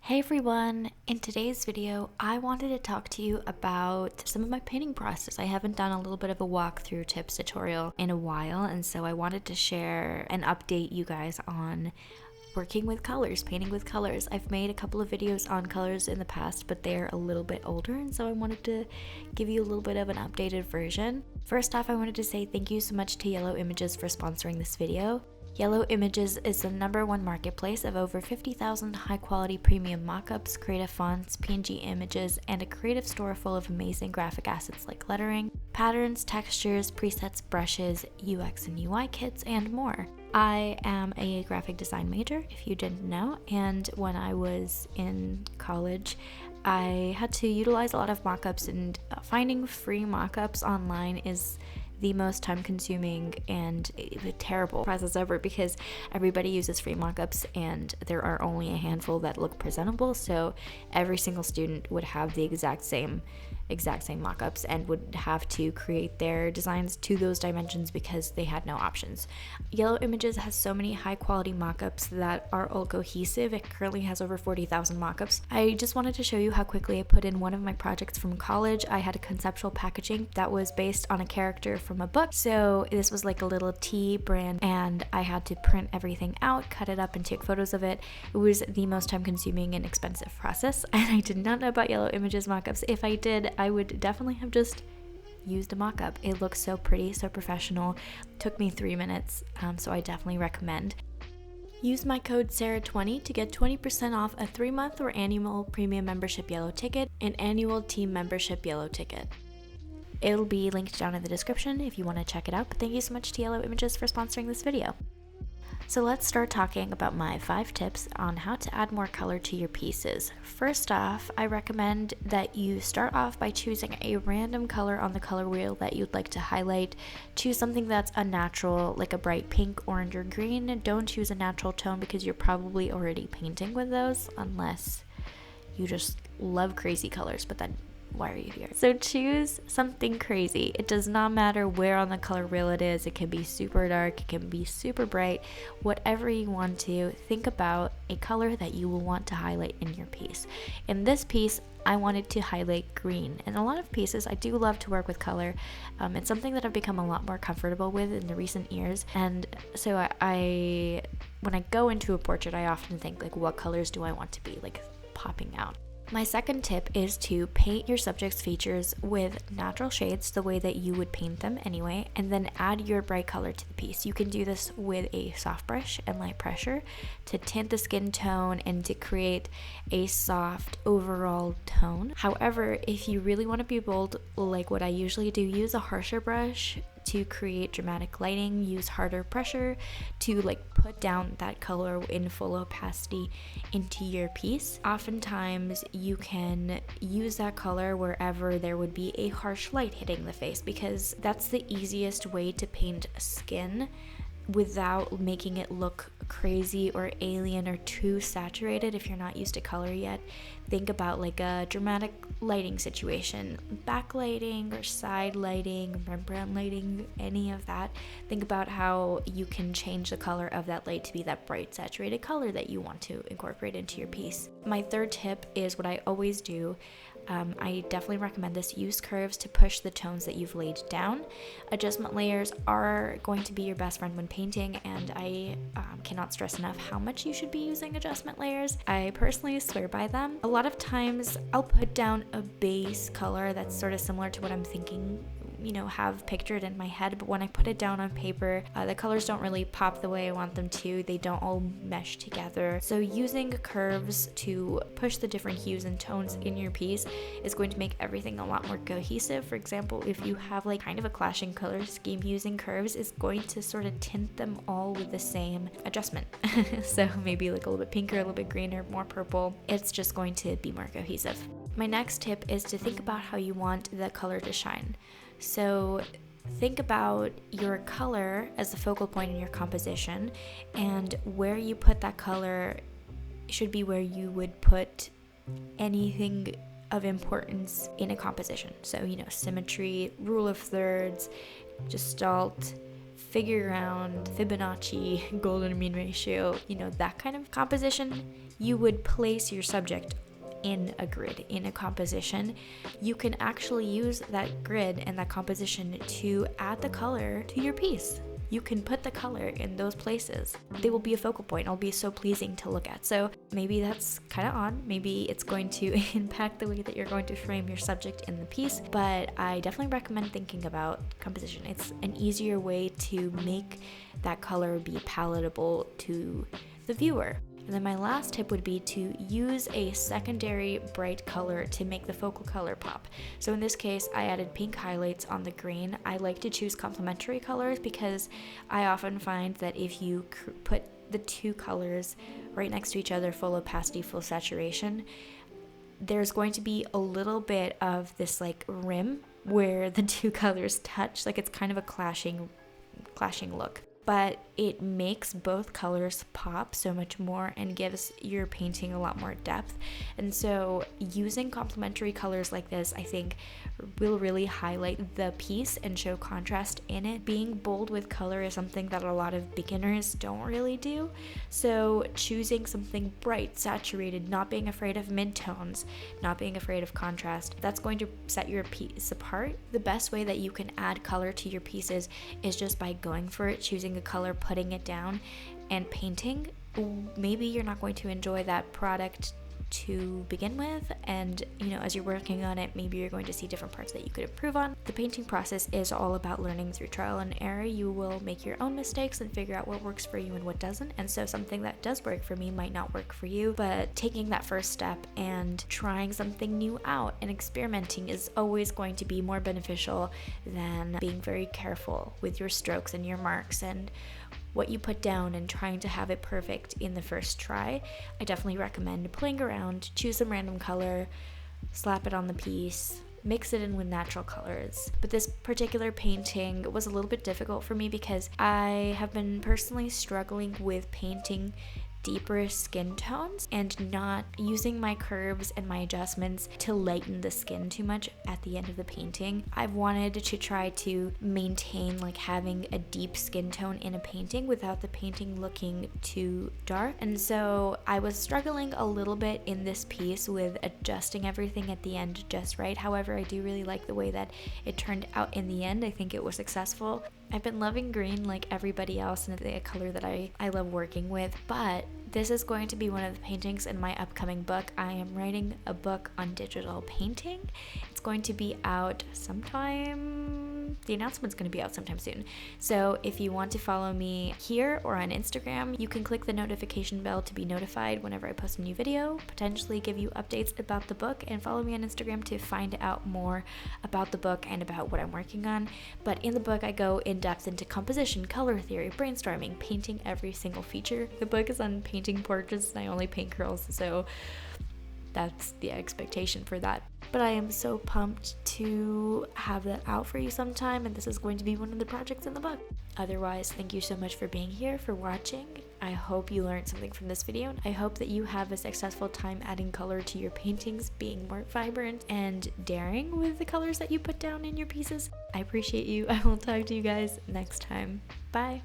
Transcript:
Hey everyone! In today's video, I wanted to talk to you about some of my painting process. I haven't done a little bit of a walkthrough tips tutorial in a while, and so I wanted to share and update you guys on working with colors, painting with colors. I've made a couple of videos on colors in the past, but they're a little bit older, and so I wanted to give you a little bit of an updated version. First off, I wanted to say thank you so much to Yellow Images for sponsoring this video. Yellow Images is the #1 marketplace of over 50,000 high-quality premium mockups, creative fonts, PNG images, and a creative store full of amazing graphic assets like lettering, patterns, textures, presets, brushes, UX and UI kits, and more. I am a graphic design major, if you didn't know, and when I was in college, I had to utilize a lot of mockups, and finding free mockups online is the most time-consuming and terrible process ever because everybody uses free mockups and there are only a handful that look presentable, so every single student would have the exact same mockups and would have to create their designs to those dimensions because they had no options. Yellow Images has so many high-quality mockups that are all cohesive. It currently has over 40,000 mockups. I just wanted to show you how quickly I put in one of my projects from college. I had a conceptual packaging that was based on a character from a book, so this was like a little tea brand, and I had to print everything out, cut it up, and take photos of it. It was the most time-consuming and expensive process, and I did not know about Yellow Images mockups. If I did, I would definitely have just used a mock-up. It looks so pretty, so professional. It took me 3 minutes, so I definitely recommend. Use my code SARAH20 to get 20% off a 3-month or annual premium membership Yellow ticket and annual team membership Yellow ticket. It'll be linked down in the description if you want to check it out, but thank you so much to Yellow Images for sponsoring this video. So let's start talking about my 5 tips on how to add more color to your pieces. First off, I recommend that you start off by choosing a random color on the color wheel that you'd like to highlight. Choose something that's unnatural, like a bright pink, orange, or green. Don't choose a natural tone because you're probably already painting with those, unless you just love crazy colors, but then why are you here? So choose something crazy. It does not matter where on the color wheel it is. It can be super dark, it can be super bright, whatever you want to. Think about a color that you will want to highlight in your piece. In this piece, I wanted to highlight green. In a lot of pieces, I do love to work with color. It's something that I've become a lot more comfortable with in the recent years. And so I when I go into a portrait, I often think, like, what colors do I want to be, like, popping out? My second tip is to paint your subject's features with natural shades the way that you would paint them anyway, and then add your bright color to the piece. You can do this with a soft brush and light pressure to tint the skin tone and to create a soft overall tone. However, if you really want to be bold, like what I usually do, use a harsher brush to create dramatic lighting. Use harder pressure to put down that color in full opacity into your piece. Oftentimes you can use that color wherever there would be a harsh light hitting the face, because that's the easiest way to paint skin without making it look crazy or alien or too saturated. If you're not used to color yet, think about like a dramatic lighting situation, backlighting or side lighting, Rembrandt lighting, any of that. Think about how you can change the color of that light to be that bright saturated color that you want to incorporate into your piece. My third tip is what I always do. I definitely recommend this. Use curves to push the tones that you've laid down. Adjustment layers are going to be your best friend when painting, and I cannot stress enough how much you should be using adjustment layers. I personally swear by them. A lot of times I'll put down a base color that's sort of similar to what I'm thinking, have pictured in my head, but when I put it down on paper, the colors don't really pop the way I want them to. They don't all mesh together. So using curves to push the different hues and tones in your piece is going to make everything a lot more cohesive. For example, if you have kind of a clashing color scheme, using curves is going to sort of tint them all with the same adjustment. So maybe a little bit pinker, a little bit greener, more purple. It's just going to be more cohesive. My next tip is to think about how you want the color to shine. So think about your color as the focal point in your composition, and where you put that color should be where you would put anything of importance in a composition. So, symmetry, rule of thirds, gestalt, figure round, Fibonacci, golden mean ratio, that kind of composition, you would place your subject in a grid, in a composition. You can actually use that grid and that composition to add the color to your piece. You can put the color in those places. They will be a focal point. It'll be so pleasing to look at. So maybe that's kind of odd. Maybe it's going to impact the way that you're going to frame your subject in the piece, but I definitely recommend thinking about composition. It's an easier way to make that color be palatable to the viewer. And then my last tip would be to use a secondary bright color to make the focal color pop. So in this case, I added pink highlights on the green. I like to choose complementary colors because I often find that if you put the two colors right next to each other, full opacity, full saturation, there's going to be a little bit of this like rim where the two colors touch. Like it's kind of a clashing look. But it makes both colors pop so much more and gives your painting a lot more depth. And so using complementary colors like this, I think, will really highlight the piece and show contrast in it. Being bold with color is something that a lot of beginners don't really do. So choosing something bright, saturated, not being afraid of midtones, not being afraid of contrast, that's going to set your piece apart. The best way that you can add color to your pieces is just by going for it, choosing a color, putting it down, and painting. Maybe you're not going to enjoy that product to begin with, and as you're working on it, maybe you're going to see different parts that you could improve on. The painting process is all about learning through trial and error. You will make your own mistakes and figure out what works for you and what doesn't, and so something that does work for me might not work for you, but taking that first step and trying something new out and experimenting is always going to be more beneficial than being very careful with your strokes and your marks and what you put down and trying to have it perfect in the first try. I definitely recommend playing around, choose some random color, slap it on the piece, mix it in with natural colors. But this particular painting was a little bit difficult for me because I have been personally struggling with painting deeper skin tones and not using my curves and my adjustments to lighten the skin too much at the end of the painting. I've wanted to try to maintain like having a deep skin tone in a painting without the painting looking too dark, and so I was struggling a little bit in this piece with adjusting everything at the end just right. However, I do really like the way that it turned out in the end. I think it was successful. I've been loving green like everybody else, and it's a color that I love working with, but this is going to be one of the paintings in my upcoming book. I am writing a book on digital painting. It's going to be out sometime, the announcement's going to be out sometime soon. So if you want to follow me here or on Instagram, you can click the notification bell to be notified whenever I post a new video, potentially give you updates about the book, and follow me on Instagram to find out more about the book and about what I'm working on. But in the book, I go in depth into composition, color theory, brainstorming, painting every single feature. The book is on painting portraits and I only paint girls, so that's the expectation for that. But I am so pumped to have that out for you sometime, and this is going to be one of the projects in the book. Otherwise, thank you so much for being here, for watching. I hope you learned something from this video. I hope that you have a successful time adding color to your paintings, being more vibrant and daring with the colors that you put down in your pieces. I appreciate you. I will talk to you guys next time. Bye.